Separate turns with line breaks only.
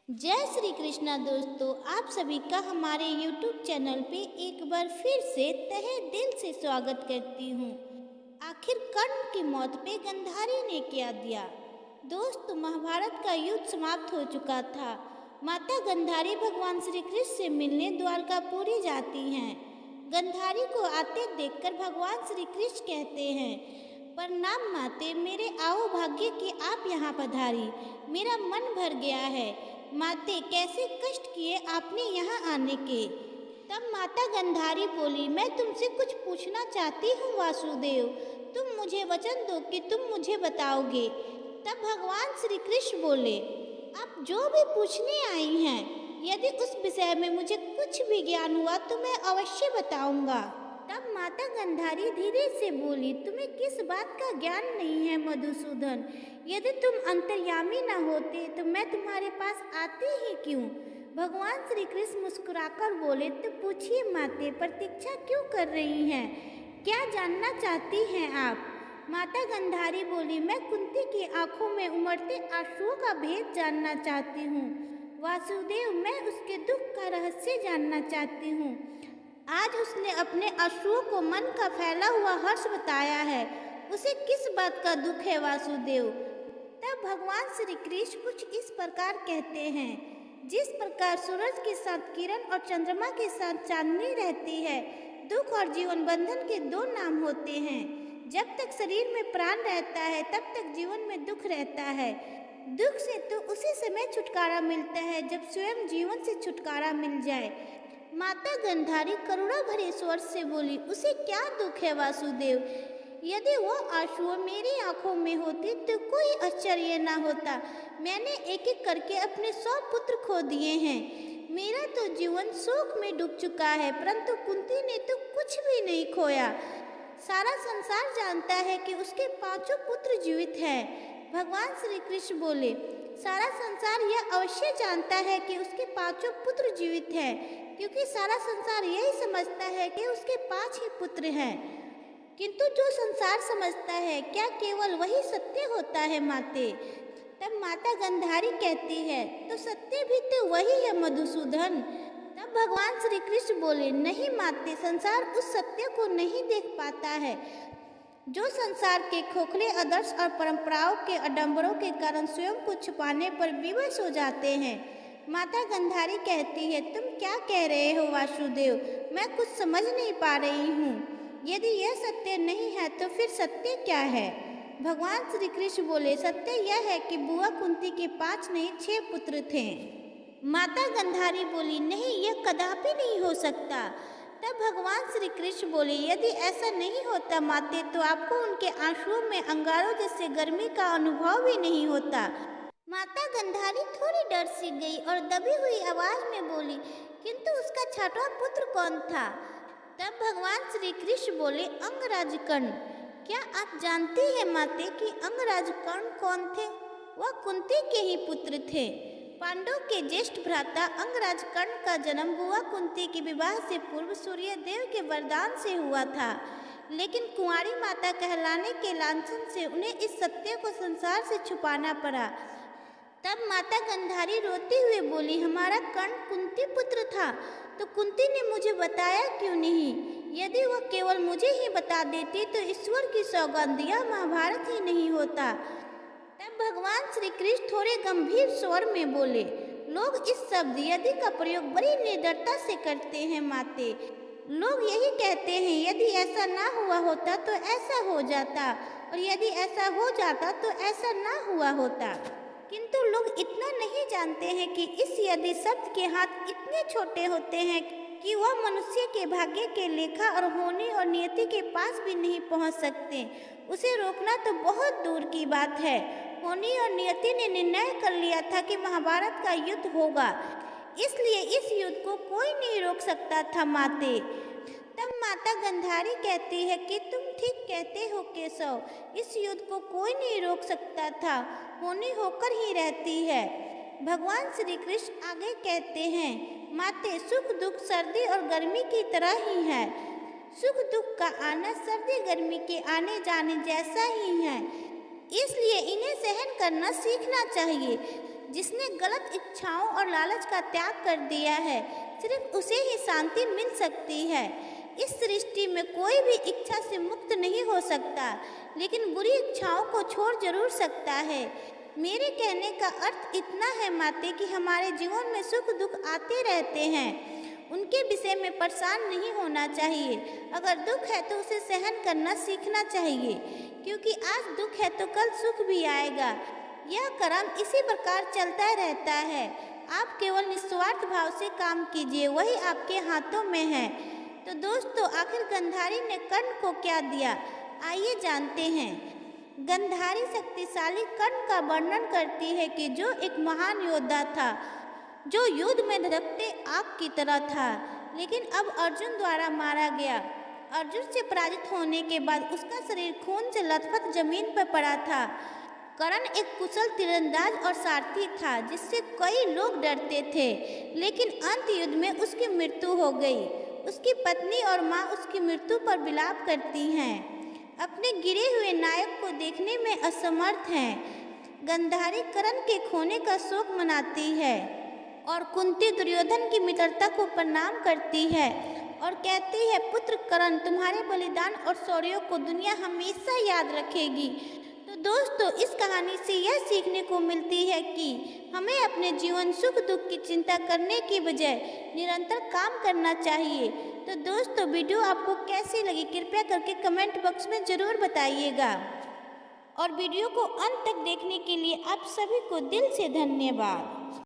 जय श्री कृष्णा दोस्तों, आप सभी का हमारे YouTube चैनल पे एक बार फिर से तहे दिल से स्वागत करती हूँ। आखिर कर्ण की मौत पे गंधारी ने क्या दिया? दोस्त, महाभारत का युद्ध समाप्त हो चुका था। माता गंधारी भगवान श्री कृष्ण से मिलने द्वारकापुरी जाती हैं। गंधारी को आते देखकर भगवान श्री कृष्ण कहते हैं, प्रणाम माते, मेरे आओ भाग्य कि आप यहाँ पधारी। मेरा मन भर गया है। माते, कैसे कष्ट किए आपने यहाँ आने के। तब माता गंधारी बोली, मैं तुमसे कुछ पूछना चाहती हूँ वासुदेव। तुम मुझे वचन दो कि तुम मुझे बताओगे। तब भगवान श्री कृष्ण बोले, आप जो भी पूछने आई हैं, यदि उस विषय में मुझे कुछ भी ज्ञान हुआ तो मैं अवश्य बताऊंगा। तब माता गंधारी धीरे से बोली, तुम्हें किस बात का ज्ञान नहीं है मधुसूदन? यदि तुम अंतर्यामी न होते तो मैं तुम्हारे पास आती ही क्यों? भगवान श्री कृष्ण मुस्कुराकर बोले, तो पूछिए माते, प्रतीक्षा क्यों कर रही हैं? क्या जानना चाहती हैं आप? माता गंधारी बोली, मैं कुंती की आंखों में उमड़ते आंसुओं का भेद जानना चाहती हूँ। वासुदेव, मैं उसके दुख का रहस्य जानना चाहती हूँ। आज उसने अपने अश्रुओं को मन का फैला हुआ हर्ष बताया है। उसे किस बात का दुख है वासुदेव? तब भगवान श्री कृष्ण कुछ इस प्रकार कहते हैं, जिस प्रकार सूरज के साथ किरण और चंद्रमा के साथ चांदनी रहती है, दुख और जीवन बंधन के दो नाम होते हैं। जब तक शरीर में प्राण रहता है तब तक जीवन में दुख रहता है। दुख से तो उसी समय छुटकारा मिलता है जब स्वयं जीवन से छुटकारा मिल जाए। माता गंधारी करुणा भरे स्वर से बोली, उसे क्या दुख है वासुदेव? यदि वो आंसू मेरी आंखों में होते तो कोई आश्चर्य ना होता। मैंने एक एक करके अपने 100 पुत्र खो दिए हैं। मेरा तो जीवन शोक में डूब चुका है, परंतु कुंती ने तो कुछ भी नहीं खोया। सारा संसार जानता है कि उसके 5 पुत्र जीवित हैं। भगवान श्री कृष्ण बोले, सारा संसार यह अवश्य जानता है कि उसके 5 पुत्र जीवित हैं, क्योंकि सारा संसार यही समझता है कि उसके 5 ही पुत्र हैं। किंतु जो संसार समझता है, क्या केवल वही सत्य होता है माते? तब माता गंधारी कहती है, तो सत्य भी तो वही है मधुसूदन। तब भगवान श्री कृष्ण बोले, नहीं माते, संसार उस सत्य को नहीं देख पाता है। जो संसार के खोखले आदर्श और परंपराओं के आडंबरों के कारण स्वयं को छुपाने पर विवश हो जाते हैं। माता गंधारी कहती है, तुम क्या कह रहे हो वासुदेव? मैं कुछ समझ नहीं पा रही हूँ। यदि यह सत्य नहीं है तो फिर सत्य क्या है? भगवान श्री कृष्ण बोले, सत्य यह है कि बुआ कुंती के 5 नहीं 6 पुत्र थे। माता गंधारी बोली, नहीं, यह कदापि नहीं हो सकता। तब भगवान श्री कृष्ण बोले, यदि ऐसा नहीं होता माते, तो आपको उनके आंसुओं में अंगारों जैसे गर्मी का अनुभव भी नहीं होता। माता गंधारी थोड़ी डर सी गई और दबी हुई आवाज में बोली, किंतु उसका 6वां पुत्र कौन था? तब भगवान श्री कृष्ण बोले, अंगराज कर्ण। क्या आप जानती हैं माते कि अंगराज कर्ण कौन थे? वह कुंती के ही पुत्र थे। पांडव के ज्येष्ठ भ्राता अंगराज कर्ण का जन्म बुआ कुंती के विवाह से पूर्व सूर्य देव के वरदान से हुआ था, लेकिन कुंवारी माता कहलाने के लांछन से उन्हें इस सत्य को संसार से छुपाना पड़ा। तब माता गंधारी रोती हुए बोली, हमारा कर्ण कुंती पुत्र था तो कुंती ने मुझे बताया क्यों नहीं? यदि वह केवल मुझे ही बता देती तो ईश्वर की सौगंध यह महाभारत ही नहीं होता। तब भगवान श्री कृष्ण थोड़े गंभीर स्वर में बोले, लोग इस शब्द यदि का प्रयोग बड़ी निडरता से करते हैं माते। लोग यही कहते हैं, यदि ऐसा ना हुआ होता तो ऐसा हो जाता, और यदि ऐसा हो जाता तो ऐसा ना हुआ होता। किंतु लोग इतना नहीं जानते हैं कि इस यदि शब्द के हाथ इतने छोटे होते हैं कि वह मनुष्य के भाग्य के लेखा और होने और नियति के पास भी नहीं पहुंच सकते। उसे रोकना तो बहुत दूर की बात है। होनी और नियति ने निर्णय कर लिया था कि महाभारत का युद्ध होगा, इसलिए इस युद्ध को कोई नहीं रोक सकता था माते। तब माता गंधारी कहती है कि तुम ठीक कहते हो केशव, इस युद्ध को कोई नहीं रोक सकता था, होनी होकर ही रहती है। भगवान श्री कृष्ण आगे कहते हैं, माते, सुख दुख सर्दी और गर्मी की तरह ही है। सुख दुख का आना सर्दी गर्मी के आने जाने जैसा ही है, इसलिए इन्हें सहन करना सीखना चाहिए। जिसने गलत इच्छाओं और लालच का त्याग कर दिया है, सिर्फ उसे ही शांति मिल सकती है। इस सृष्टि में कोई भी इच्छा से मुक्त नहीं हो सकता, लेकिन बुरी इच्छाओं को छोड़ जरूर सकता है। मेरे कहने का अर्थ इतना है माते कि हमारे जीवन में सुख दुख आते रहते हैं, उनके विषय में परेशान नहीं होना चाहिए। अगर दुख है तो उसे सहन करना सीखना चाहिए, क्योंकि आज दुख है तो कल सुख भी आएगा। यह कर्म इसी प्रकार चलता रहता है। आप केवल निस्वार्थ भाव से काम कीजिए, वही आपके हाथों में है। तो दोस्तों, आखिर गांधारी ने कर्ण को क्या दिया, आइए जानते हैं। गांधारी शक्तिशाली कर्ण का वर्णन करती है कि जो एक महान योद्धा था, जो युद्ध में धड़कते आग की तरह था, लेकिन अब अर्जुन द्वारा मारा गया। अर्जुन से पराजित होने के बाद उसका शरीर खून से लथपथ जमीन पर पड़ा था। कर्ण एक कुशल तीरंदाज और सारथी था, जिससे कई लोग डरते थे, लेकिन अंत युद्ध में उसकी मृत्यु हो गई। उसकी पत्नी और माँ उसकी मृत्यु पर विलाप करती हैं, अपने गिरे हुए नायक को देखने में असमर्थ हैं। गांधारी कर्ण के खोने का शोक मनाती है और कुंती दुर्योधन की मित्रता को प्रणाम करती है और कहती है, पुत्र कर्ण, तुम्हारे बलिदान और शौर्य को दुनिया हमेशा याद रखेगी। तो दोस्तों, इस कहानी से यह सीखने को मिलती है कि हमें अपने जीवन सुख दुख की चिंता करने की बजाय निरंतर काम करना चाहिए। तो दोस्तों, वीडियो आपको कैसी लगी कृपया करके कमेंट बॉक्स में ज़रूर बताइएगा, और वीडियो को अंत तक देखने के लिए आप सभी को दिल से धन्यवाद।